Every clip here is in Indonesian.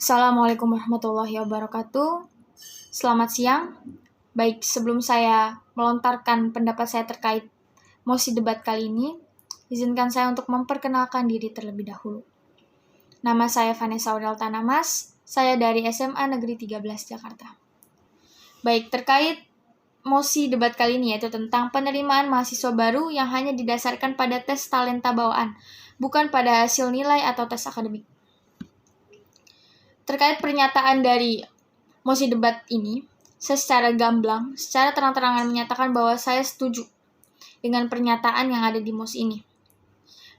Assalamualaikum warahmatullahi wabarakatuh. Selamat siang. Baik, sebelum saya melontarkan pendapat saya terkait mosi debat kali ini, izinkan saya untuk memperkenalkan diri terlebih dahulu. Nama saya Vanessa Aurel Tanamas, saya dari SMA Negeri 13 Jakarta. Baik, terkait mosi debat kali ini yaitu tentang penerimaan mahasiswa baru yang hanya didasarkan pada tes talenta bawaan, bukan pada hasil nilai atau tes akademik. Terkait pernyataan dari mosi debat ini, saya secara gamblang, secara terang-terangan menyatakan bahwa saya setuju dengan pernyataan yang ada di mosi ini.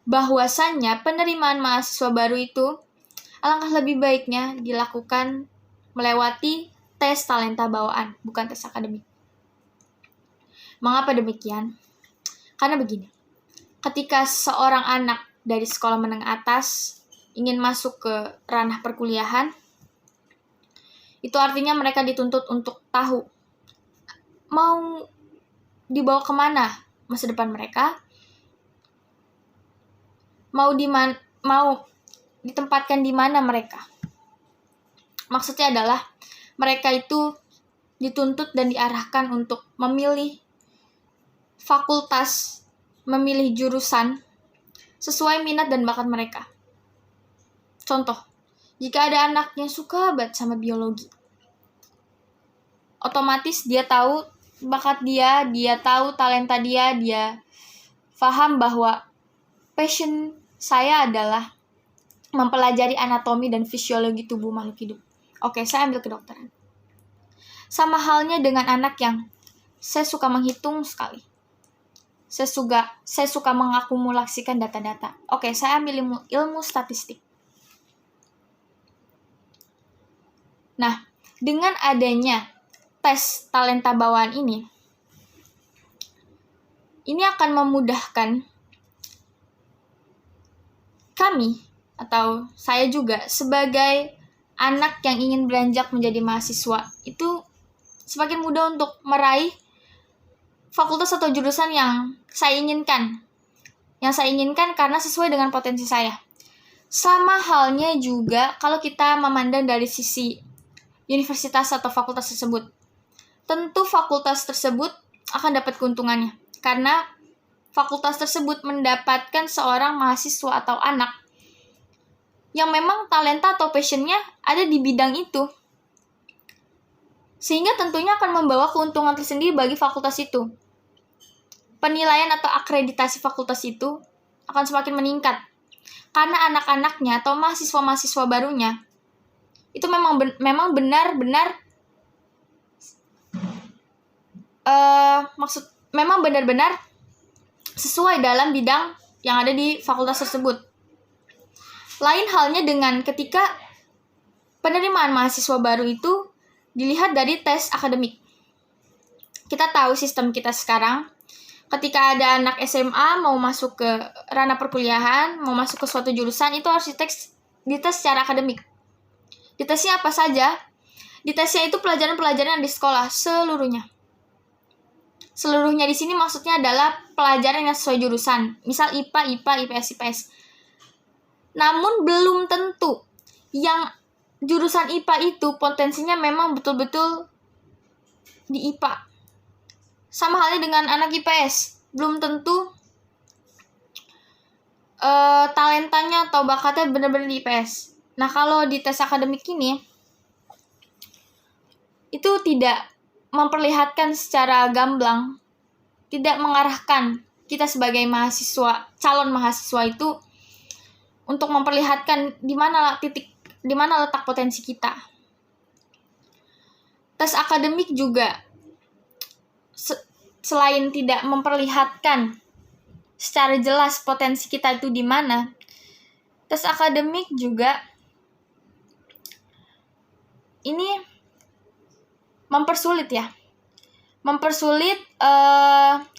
Bahwasannya penerimaan mahasiswa baru itu alangkah lebih baiknya dilakukan melewati tes talenta bawaan, bukan tes akademik. Mengapa demikian? Karena begini, ketika seorang anak dari sekolah menengah atas ingin masuk ke ranah perkuliahan, itu artinya mereka dituntut untuk tahu mau dibawa kemana masa depan mereka, mau ditempatkan di mana mereka. Maksudnya adalah mereka itu dituntut dan diarahkan untuk memilih fakultas, memilih jurusan sesuai minat dan bakat mereka. Contoh, jika ada anak yang suka banget sama biologi, otomatis dia tahu bakat dia tahu talenta dia paham bahwa passion saya adalah mempelajari anatomi dan fisiologi tubuh makhluk hidup. Oke, saya ambil kedokteran. Sama halnya dengan anak yang saya suka menghitung sekali. Saya suka mengakumulasikan data-data. Oke, saya ambil ilmu statistik. Nah, dengan adanya tes talenta bawaan ini akan memudahkan kami atau saya juga sebagai anak yang ingin beranjak menjadi mahasiswa itu semakin mudah untuk meraih fakultas atau jurusan yang saya inginkan. Yang saya inginkan karena sesuai dengan potensi saya. Sama halnya juga kalau kita memandang dari sisi universitas atau fakultas tersebut. Tentu fakultas tersebut akan dapat keuntungannya. Karena fakultas tersebut mendapatkan seorang mahasiswa atau anak yang memang talenta atau passionnya ada di bidang itu. Sehingga tentunya akan membawa keuntungan tersendiri bagi fakultas itu. Penilaian atau akreditasi fakultas itu akan semakin meningkat. Karena anak-anaknya atau mahasiswa-mahasiswa barunya itu memang benar-benar memang benar-benar sesuai dalam bidang yang ada di fakultas tersebut. Lain halnya dengan ketika penerimaan mahasiswa baru itu dilihat dari tes akademik. Kita tahu sistem kita sekarang, ketika ada anak SMA mau masuk ke ranah perkuliahan, mau masuk ke suatu jurusan, itu harus dites secara akademik. Ditesnya apa saja? Ditesnya itu pelajaran-pelajaran di sekolah seluruhnya. Seluruhnya di sini maksudnya adalah pelajaran yang sesuai jurusan. Misal IPA, IPS, IPS. Namun belum tentu yang jurusan IPA itu potensinya memang betul-betul di IPA. Sama halnya dengan anak IPS. Belum tentu talentanya atau bakatnya benar-benar di IPS. Nah, kalau di tes akademik ini, itu tidak memperlihatkan secara gamblang, tidak mengarahkan kita sebagai mahasiswa, calon mahasiswa itu untuk memperlihatkan di mana letak potensi kita. Tes akademik juga selain tidak memperlihatkan secara jelas potensi kita itu di mana, tes akademik juga ini mempersulit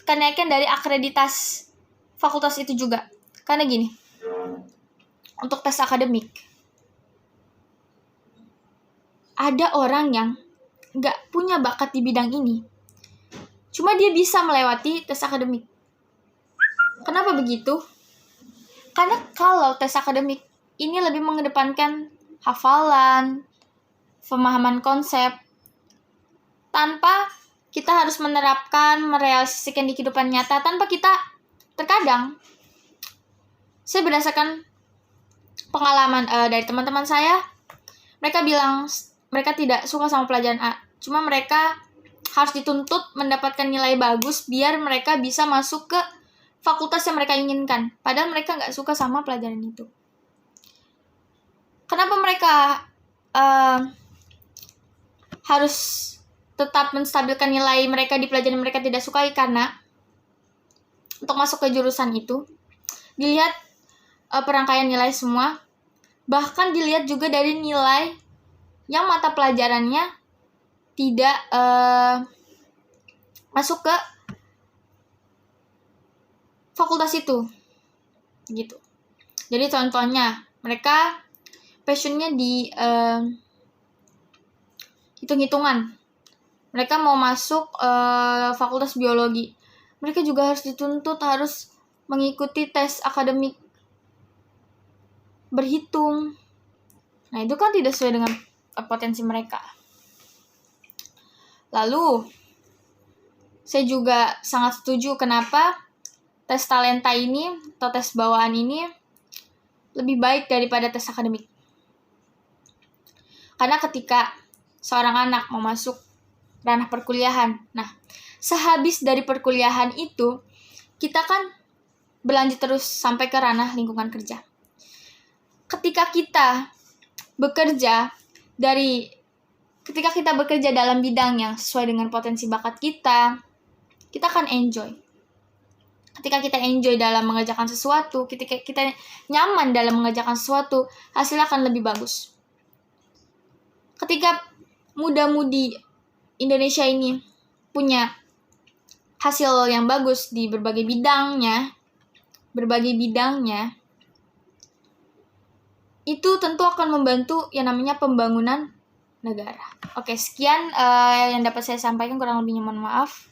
kenaikan dari akreditas fakultas itu juga. Karena gini, untuk tes akademik, ada orang yang nggak punya bakat di bidang ini, cuma dia bisa melewati tes akademik. Kenapa begitu? Karena kalau tes akademik ini lebih mengedepankan hafalan, pemahaman konsep, tanpa kita harus menerapkan, merealisasikan di kehidupan nyata, tanpa kita terkadang, saya berdasarkan pengalaman dari teman-teman saya, mereka bilang mereka tidak suka sama pelajaran A, cuma mereka harus dituntut mendapatkan nilai bagus biar mereka bisa masuk ke fakultas yang mereka inginkan, padahal mereka nggak suka sama pelajaran itu. Kenapa mereka harus tetap menstabilkan nilai mereka di pelajaran mereka tidak sukai? Karena untuk masuk ke jurusan itu dilihat perangkaian nilai semua, bahkan dilihat juga dari nilai yang mata pelajarannya tidak masuk ke fakultas itu, gitu. Jadi contohnya mereka passionnya di hitung-hitungan, mereka mau masuk fakultas biologi, mereka juga harus dituntut harus mengikuti tes akademik berhitung. Nah, itu kan tidak sesuai dengan potensi mereka. Lalu saya juga sangat setuju kenapa tes talenta ini atau tes bawaan ini lebih baik daripada tes akademik. Karena ketika seorang anak mau masuk ranah perkuliahan, nah, sehabis dari perkuliahan itu, kita kan berlanjut terus sampai ke ranah lingkungan kerja. Ketika kita bekerja dalam bidang yang sesuai dengan potensi bakat kita akan enjoy. Ketika kita enjoy dalam mengerjakan sesuatu, ketika kita nyaman dalam mengerjakan sesuatu, hasilnya akan lebih bagus. Ketika muda-mudi Indonesia ini punya hasil yang bagus di berbagai bidangnya, itu tentu akan membantu yang namanya pembangunan negara. Oke, sekian yang dapat saya sampaikan, kurang lebihnya mohon maaf.